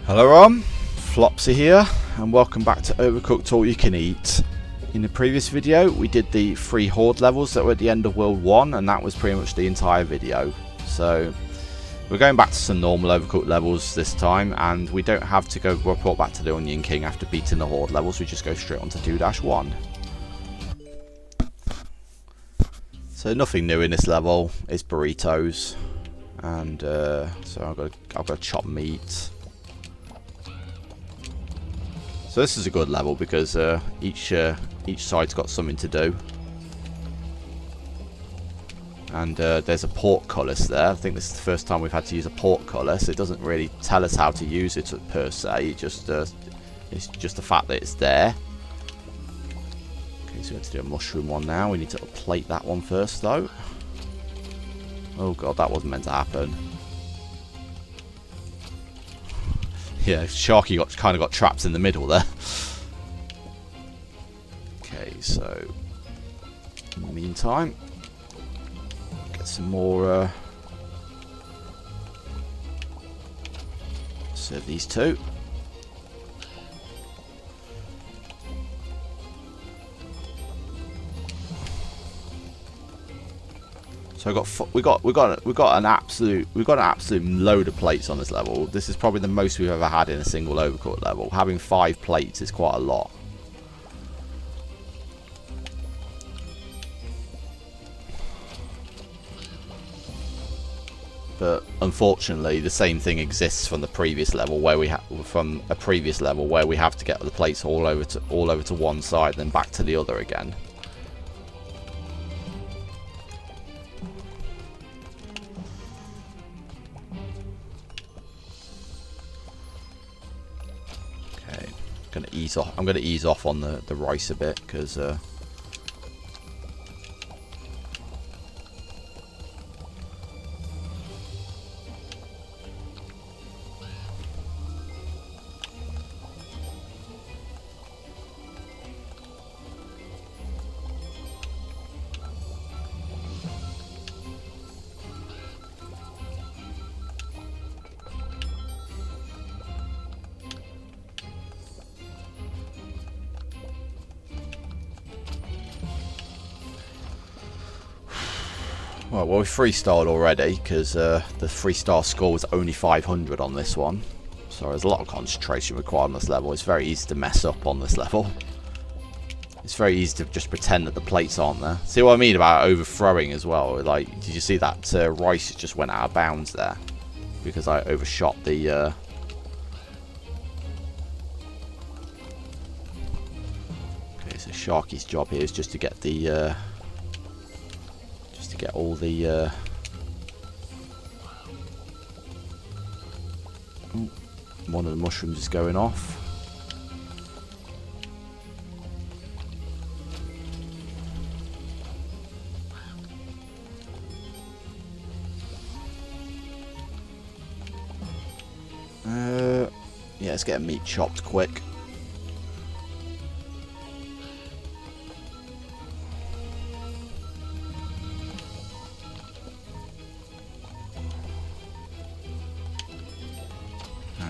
Hello Flopsy here, and welcome back to Overcooked All You Can Eat. In the previous video we did the 3 Horde levels that were at the end of World 1, and that was pretty much the entire video. So we're going back to some normal Overcooked levels this time, and we don't have to go report back to the Onion King after beating the Horde levels. We just go straight on to 2-1. So nothing new in this level. It's burritos, and so I've got to chop meat. So this is a good level because each side's got something to do, and there's a portcullis there. I think this is the first time we've had to use a portcullis. It doesn't really tell us how to use it per se. It's just the fact that it's there. Okay, so we have to do a mushroom one now. We need to plate that one first, though. Oh god, that wasn't meant to happen. Yeah, Sharky kind of got trapped in the middle there. Okay, so in the meantime, get some more. Serve these two. So we got an absolute load of plates on this level. This is probably the most we've ever had in a single Overcooked level. Having 5 plates is quite a lot. But unfortunately, the same thing exists from the previous level where we have to get the plates all over to one side, then back to the other again. I'm going to ease off on the rice a bit because well, we 3-starred already because the 3-star score was only 500 on this one. So there's a lot of concentration required on this level. It's very easy to mess up on this level. It's very easy to just pretend that the plates aren't there. See what I mean about overthrowing as well? Like, did you see that rice just went out of bounds there? Because I overshot the... Okay, so Sharky's job here is just to get the... get all the one of the mushrooms is going off. Yeah, let's get meat chopped quick.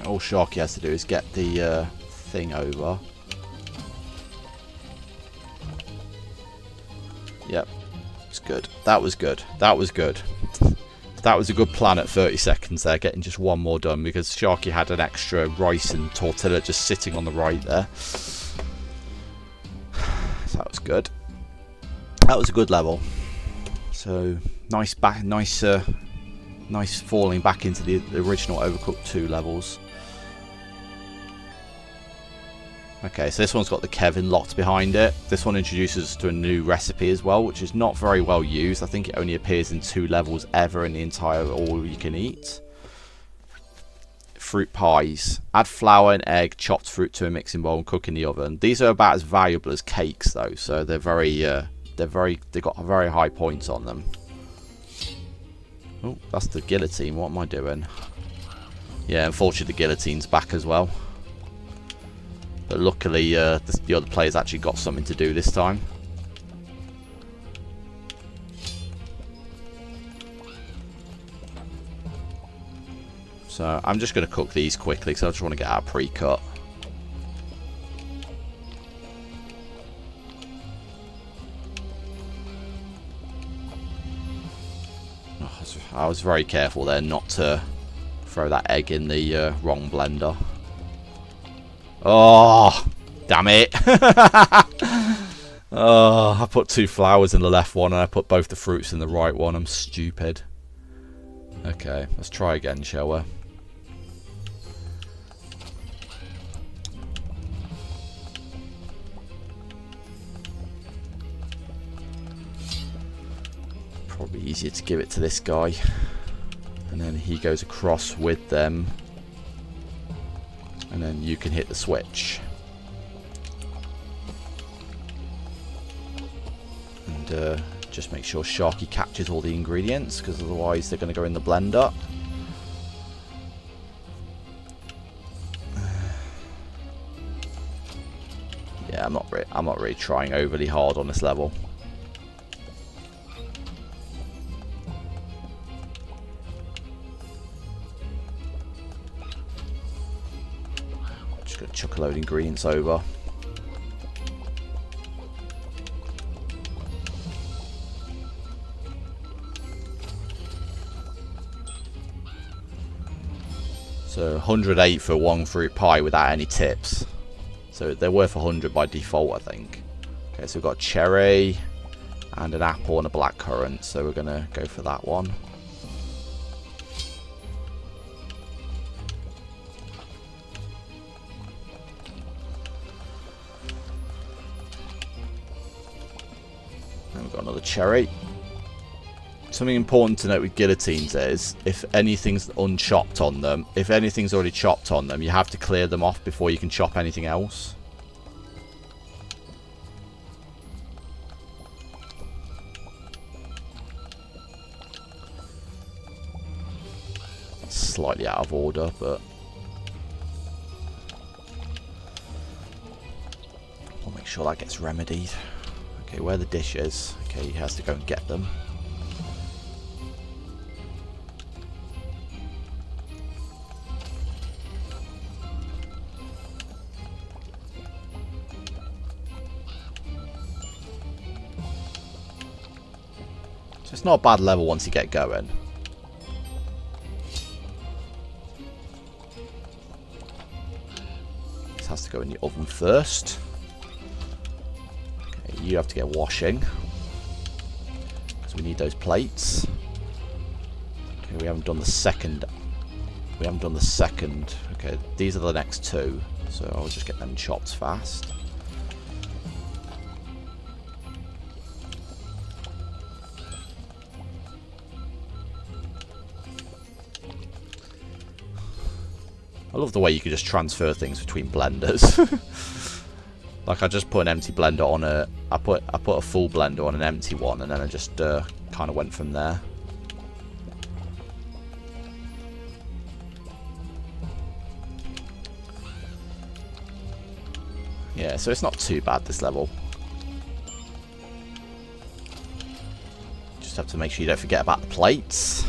All Sharky has to do is get the thing over. Yep, it's good. That was good. That was good. That was a good plan at 30 seconds there, getting just one more done because Sharky had an extra rice and tortilla just sitting on the right there. So that was good. That was a good level. So nice falling back into the original Overcooked 2 levels. Okay, so this one's got the Kevin locked behind it. This one introduces us to a new recipe as well, which is not very well used. I think it only appears in 2 levels ever in the entire All You Can Eat. Fruit pies. Add flour and egg, chopped fruit to a mixing bowl and cook in the oven. These are about as valuable as cakes though, so they've got very high points on them. Oh, that's the guillotine. What am I doing? Yeah, unfortunately the guillotine's back as well. But luckily the other players actually got something to do this time. So I'm just going to cook these quickly because I just want to get out pre-cut. I was very careful there not to throw that egg in the wrong blender. Oh, damn it. Oh, I put 2 flowers in the left one and I put both the fruits in the right one. I'm stupid. Okay, let's try again, shall we? Probably easier to give it to this guy. And then he goes across with them. And then you can hit the switch. And just make sure Sharky catches all the ingredients, because otherwise they're going to go in the blender. Yeah, I'm not really trying overly hard on this level. Just going to chuck a load of ingredients over. So 108 for 1 fruit pie without any tips. So they're worth 100 by default, I think. Okay, so we've got a cherry and an apple and a blackcurrant. So we're going to go for that one. And we've got another cherry. Something important to note with guillotines is, if anything's unchopped on them, if anything's already chopped on them, you have to clear them off before you can chop anything else. It's slightly out of order, but we'll make sure that gets remedied. Okay, where are the dishes? Okay, he has to go and get them. So it's not a bad level once you get going. This has to go in the oven first. Okay, you have to get washing, because we need those plates. Okay, we haven't done the second. Okay, these are the next 2, so I'll just get them chopped fast. I love the way you can just transfer things between blenders. Like I just put an empty blender on I put a full blender on an empty one, and then I just kind of went from there. Yeah, so it's not too bad, this level. Just have to make sure you don't forget about the plates.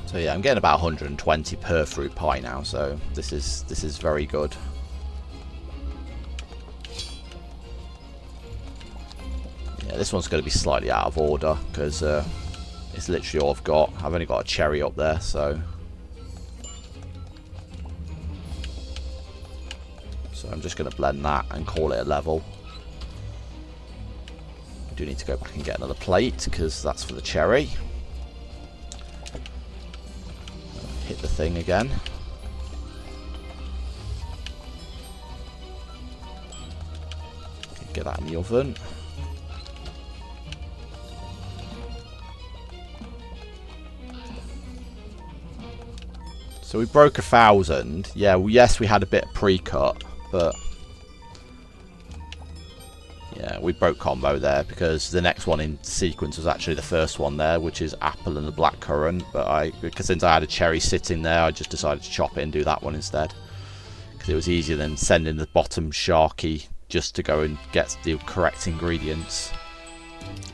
So yeah, I'm getting about 120 per fruit pie now, so this is very good. Yeah, this one's going to be slightly out of order because it's literally all I've got. I've only got a cherry up there, so I'm just going to blend that and call it a level. I do need to go back and get another plate because that's for the cherry. Hit the thing again. Get that in the oven. So we broke 1,000. Yeah, well, yes, we had a bit of pre-cut, but yeah, we broke combo there because the next one in sequence was actually the first one there, which is apple and the blackcurrant. But because since I had a cherry sitting there, I just decided to chop it and do that one instead, because it was easier than sending the bottom Sharky just to go and get the correct ingredients.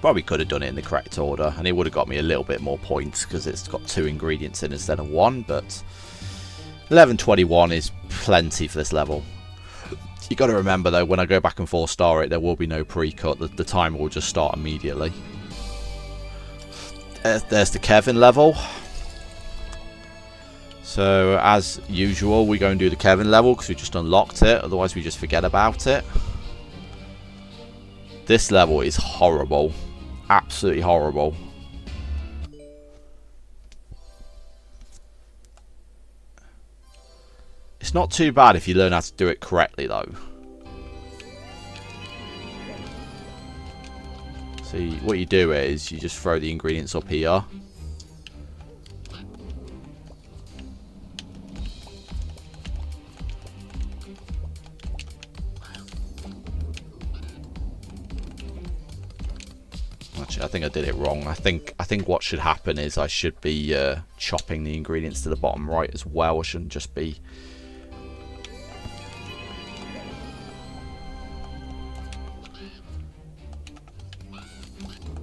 Probably could have done it in the correct order, and it would have got me a little bit more points because it's got 2 ingredients in instead of 1, but 1121 is plenty for this level. You got to remember though, when I go back and 4-star it, there will be no pre-cut. The timer will just start immediately. There's the Kevin level. So as usual, we go and do the Kevin level because we just unlocked it. Otherwise, we just forget about it. This level is horrible. Absolutely horrible. It's not too bad if you learn how to do it correctly though. So what you do is you just throw the ingredients up here. Actually, I think I did it wrong. I think what should happen is I should be chopping the ingredients to the bottom right as well. I shouldn't just be...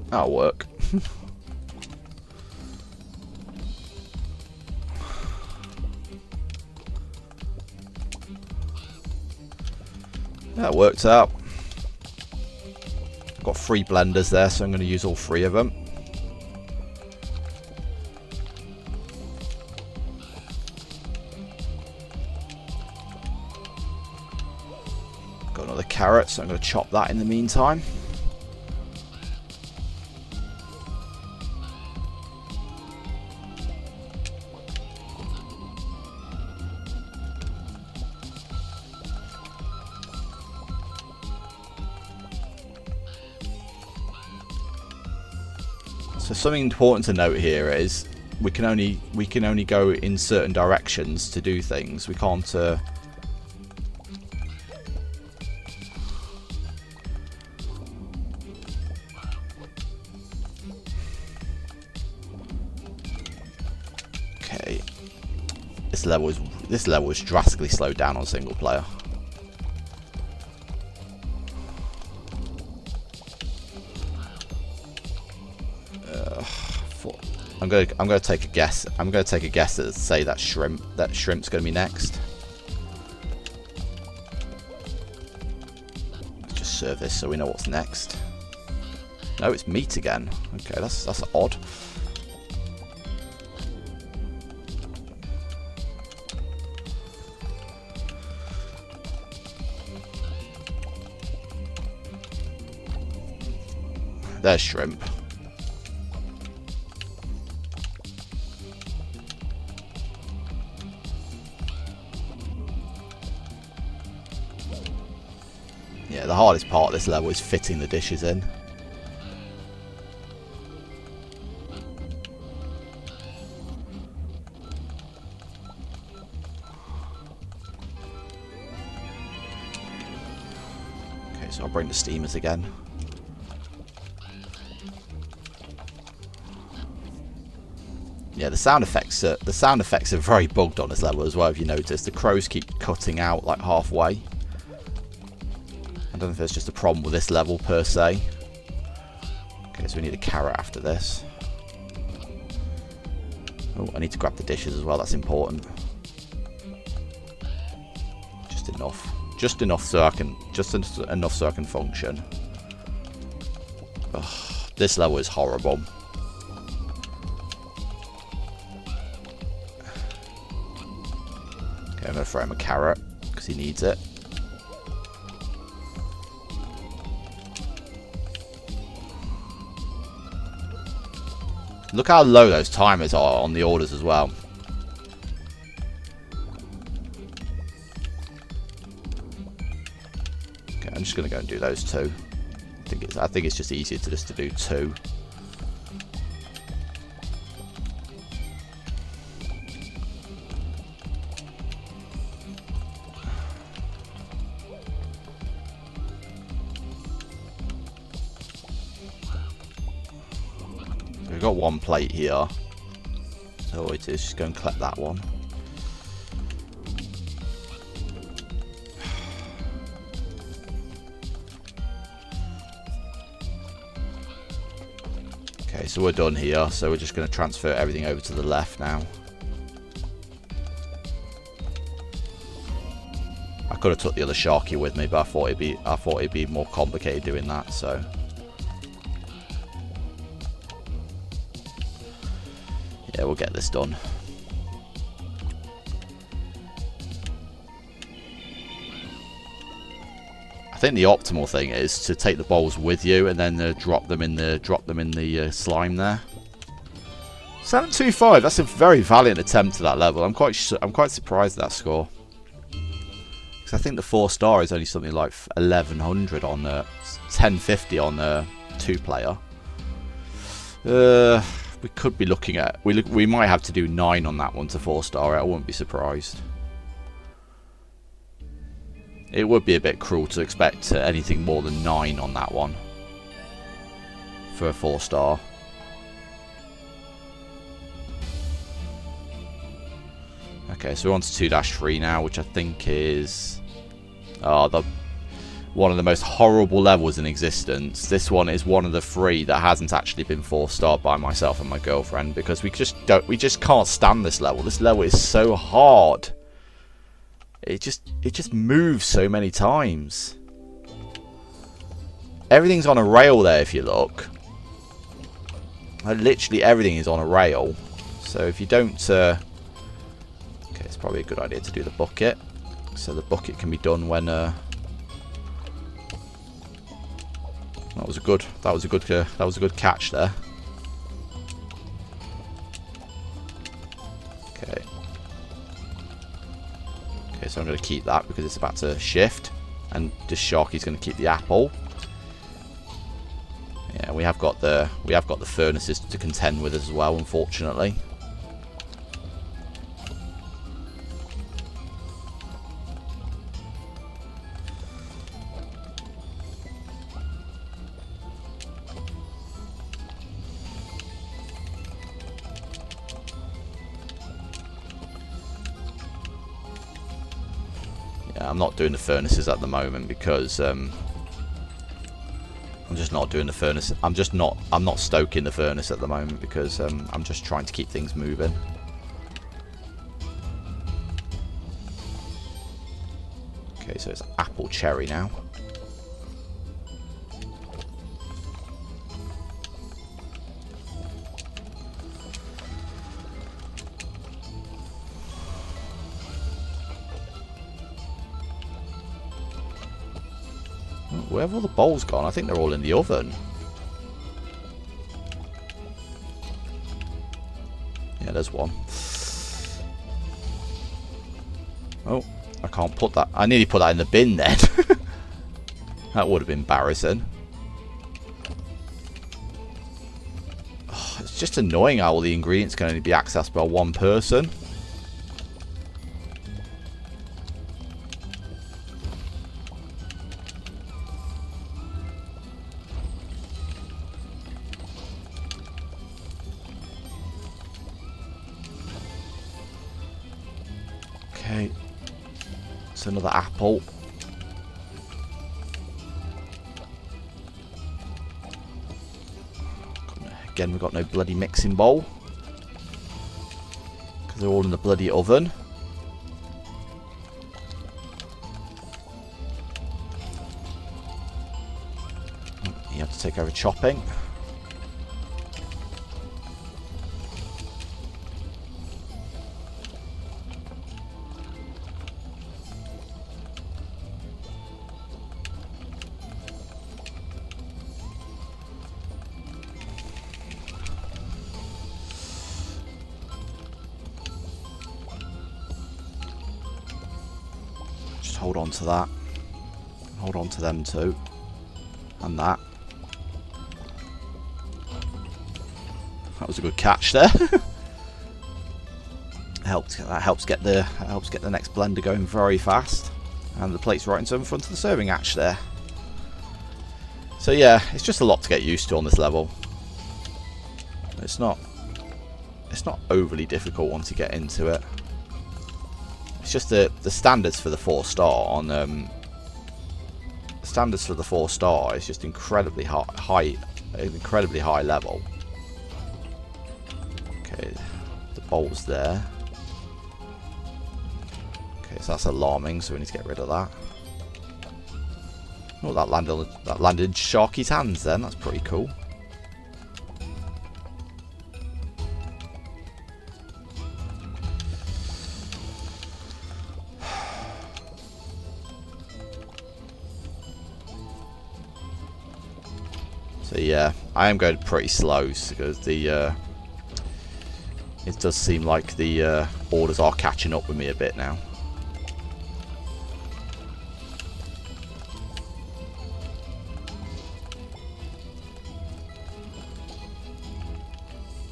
That'll work. That worked out. I've got 3 blenders there, so I'm going to use all 3 of them. Got another carrot, so I'm going to chop that in the meantime. So something important to note here is we can only go in certain directions to do things. We can't Okay. This level is drastically slowed down on single player. I'm gonna take a guess. I'm gonna take a guess that say that shrimp's gonna be next. Let's just serve this so we know what's next. No, it's meat again. Okay, that's odd. There's shrimp. Yeah, the hardest part of this level is fitting the dishes in. Okay, so I'll bring the steamers again. Yeah, the sound effects are very bugged on this level as well. If you notice, the crows keep cutting out like halfway. I don't know if there's just a problem with this level per se. Okay, so we need a carrot after this. Oh, I need to grab the dishes as well. That's important. Just enough. Just enough so I can function. Ugh, this level is horrible. Okay, I'm gonna throw him a carrot because he needs it. Look how low those timers are on the orders as well. Okay, I'm just gonna go and do those 2. I think it's just easier to do 2. We've got 1 plate here, so all it is just go and collect that one. Okay, so we're done here. So we're just going to transfer everything over to the left now. I could have took the other Sharky with me, but I thought it'd be more complicated doing that. So yeah, we'll get this done. I think the optimal thing is to take the bowls with you and then drop them in the slime there. 725. That's a very valiant attempt to that level. I'm quite surprised at that score. Because I think the 4-star is only something like 1100 on 1050 on 2-player. We could be looking at we might have to do 9 on that one to 4-star. I wouldn't be surprised. It would be a bit cruel to expect anything more than 9 on that one for a 4-star. Okay, so we're on to 2-3 now, which I think is one of the most horrible levels in existence. This one is one of the 3 that hasn't actually been 4-starred by myself and my girlfriend, because we just can't stand this level. This level is so hard. It just moves so many times. Everything's on a rail there if you look. Literally everything is on a rail. So if you don't okay, it's probably a good idea to do the bucket. So the bucket can be done when that was a good catch there. Okay. Okay, so I'm going to keep that because it's about to shift, and this Sharky's going to keep the apple. Yeah, we have got the furnaces to contend with as well, unfortunately. I'm not doing the furnaces at the moment because I'm just not doing the furnace. I'm not stoking the furnace at the moment because I'm just trying to keep things moving. Okay, so it's apple cherry now. Where have all the bowls gone? I think they're all in the oven. Yeah, there's one. Oh, I can't put that. I nearly put that in the bin then. That would have been embarrassing. Oh, it's just annoying how all the ingredients can only be accessed by one person. Okay, it's another apple. Again, we've got no bloody mixing bowl because they're all in the bloody oven. You have to take over chopping. Hold on to that. Hold on to them too. And that. That was a good catch there. That helps get the next blender going very fast. And the plate's right in front of the serving hatch there. So yeah, it's just a lot to get used to on this level. It's not overly difficult once you get into it. It's just the standards for the 4-star on standards for the 4-star is just incredibly high level. The bolt's there. Okay, so that's alarming, so we need to get rid of that. Oh, that landed in Sharky's hands then. That's pretty cool. So yeah, I am going pretty slow because the it does seem like the orders are catching up with me a bit now.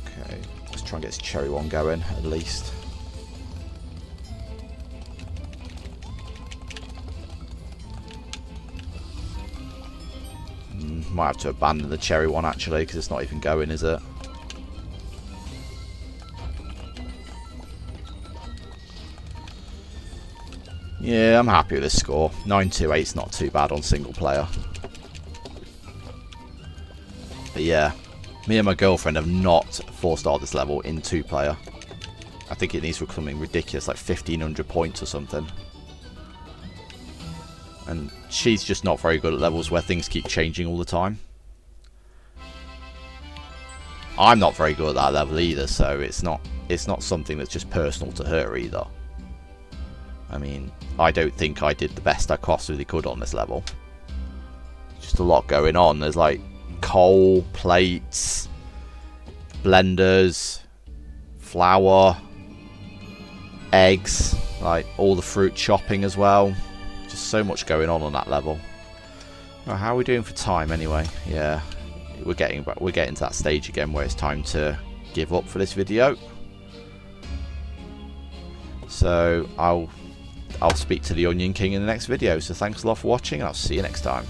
Okay, let's try and get this cherry one going at least. Might have to abandon the cherry one actually because it's not even going, is it? Yeah, I'm happy with this score. 928 is not too bad on single player. But yeah, me and my girlfriend have not 4-starred this level in 2-player. I think it needs to be something ridiculous, like 1500 points or something. And she's just not very good at levels where things keep changing all the time. I'm not very good at that level either, so it's not something that's just personal to her either. I mean, I don't think I did the best I possibly could on this level. Just a lot going on. There's like coal, plates, blenders, flour, eggs, like all the fruit chopping as well. Just so much going on that level. Well, how are we doing for time anyway? Yeah, we're getting to that stage again where it's time to give up for this video. So I'll speak to the Onion King in the next video. So thanks a lot for watching, and I'll see you next time.